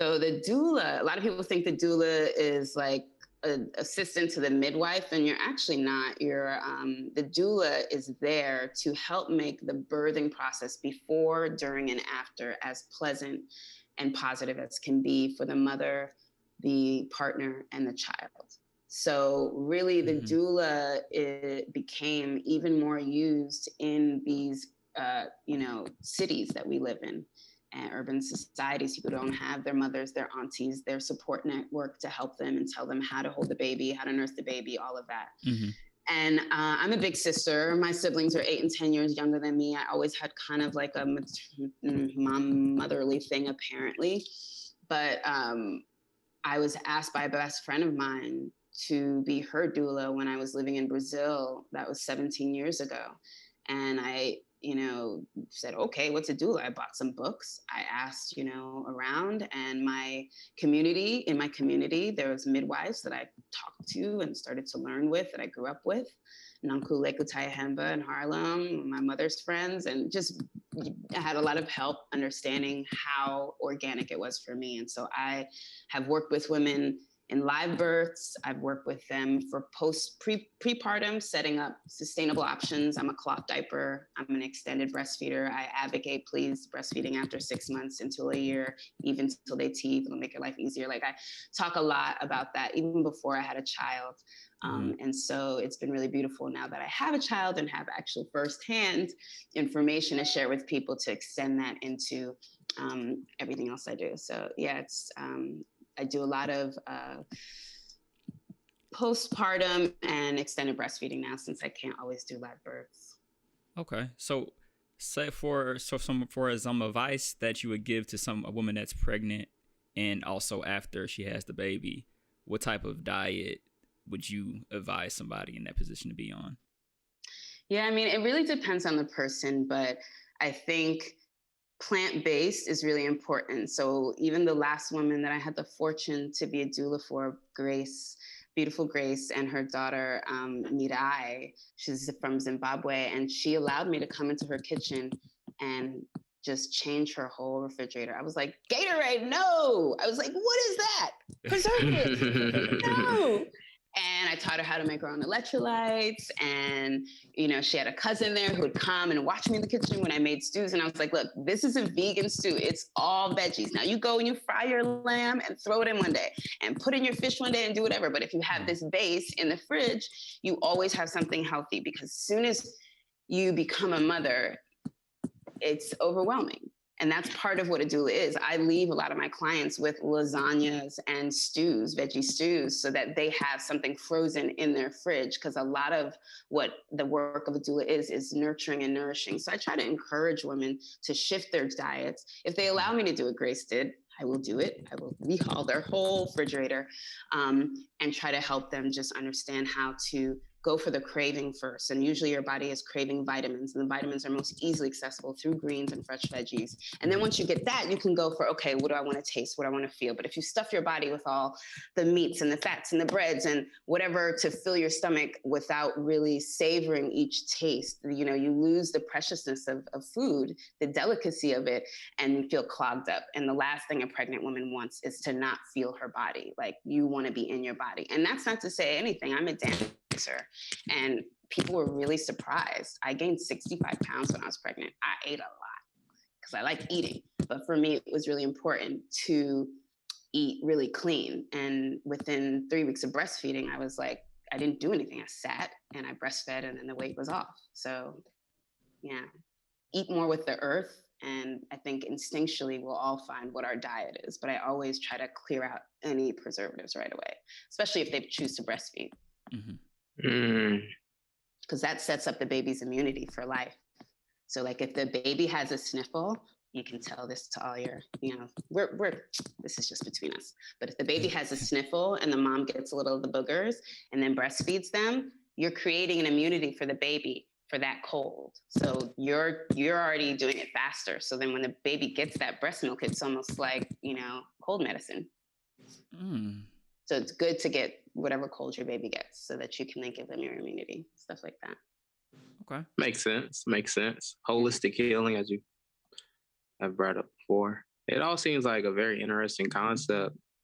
So the doula, a lot of people think the doula is like an assistant to the midwife, and you're actually not. The doula is there to help make the birthing process before, during, and after as pleasant and positive as can be for the mother, the partner, and the child. So really, the doula, it became even more used in these, cities that we live in, and urban societies. People don't have their mothers, their aunties, their support network to help them and tell them how to hold the baby, how to nurse the baby, all of that. Mm-hmm. And I'm a big sister. My siblings are 8 and 10 years younger than me. I always had kind of like a motherly thing, apparently. But I was asked by a best friend of mine to be her doula when I was living in Brazil. That was 17 years ago. And I, said, okay, what's a doula? I bought some books. I asked, around, and in my community, there was midwives that I talked to and started to learn with, that I grew up with. Nankule Kutayahemba in Harlem, my mother's friends, and just I had a lot of help understanding how organic it was for me. And so I have worked with women in live births. I've worked with them for prepartum, setting up sustainable options. I'm a cloth diaper. I'm an extended breastfeeder. I advocate, please, breastfeeding after 6 months until a year, even till they teeth. It'll make your life easier. Like, I talk a lot about that even before I had a child. And so it's been really beautiful now that I have a child and have actual firsthand information to share with people to extend that into everything else I do. So yeah, I do a lot of postpartum and extended breastfeeding now, since I can't always do live births. Okay, so for some advice that you would give to a woman that's pregnant and also after she has the baby, what type of diet would you advise somebody in that position to be on? Yeah, I mean, it really depends on the person, but I think plant-based is really important. So even the last woman that I had the fortune to be a doula for, Grace, beautiful Grace, and her daughter, Mirai, she's from Zimbabwe, and she allowed me to come into her kitchen and just change her whole refrigerator. I was like, Gatorade, no! I was like, what is that? Preservative, no! And I taught her how to make her own electrolytes. And, she had a cousin there who would come and watch me in the kitchen when I made stews. And I was like, look, this is a vegan stew. It's all veggies. Now you go and you fry your lamb and throw it in one day and put in your fish one day and do whatever. But if you have this base in the fridge, you always have something healthy, because as soon as you become a mother, it's overwhelming. And that's part of what a doula is. I leave a lot of my clients with lasagnas and stews, veggie stews, so that they have something frozen in their fridge, because a lot of what the work of a doula is nurturing and nourishing. So I try to encourage women to shift their diets. If they allow me to do what Grace did, I will do it. I will rehaul their whole refrigerator, and try to help them just understand how to go for the craving first. And usually your body is craving vitamins, and the vitamins are most easily accessible through greens and fresh veggies. And then once you get that, you can go for, okay, what do I want to taste? What do I want to feel? But if you stuff your body with all the meats and the fats and the breads and whatever to fill your stomach without really savoring each taste, you lose the preciousness of food, the delicacy of it, and you feel clogged up. And the last thing a pregnant woman wants is to not feel her body. Like, you want to be in your body. And that's not to say anything. I'm a dancer. And people were really surprised. I gained 65 pounds when I was pregnant. I ate a lot because I like eating. But for me, it was really important to eat really clean. And within 3 weeks of breastfeeding, I was like, I didn't do anything. I sat and I breastfed, and then the weight was off. So yeah, eat more with the earth. And I think instinctually we'll all find what our diet is. But I always try to clear out any preservatives right away, especially if they choose to breastfeed. Because that sets up the baby's immunity for life. So like, if the baby has a sniffle, you can tell this to all your, this is just between us. But if the baby has a sniffle and the mom gets a little of the boogers and then breastfeeds them, you're creating an immunity for the baby for that cold. So you're already doing it faster. So then when the baby gets that breast milk, it's almost like, cold medicine. So it's good to get whatever cold your baby gets, so that you can then give them your immunity, stuff like that. Okay. Makes sense. Holistic healing, as you have brought up before. It all seems like a very interesting concept.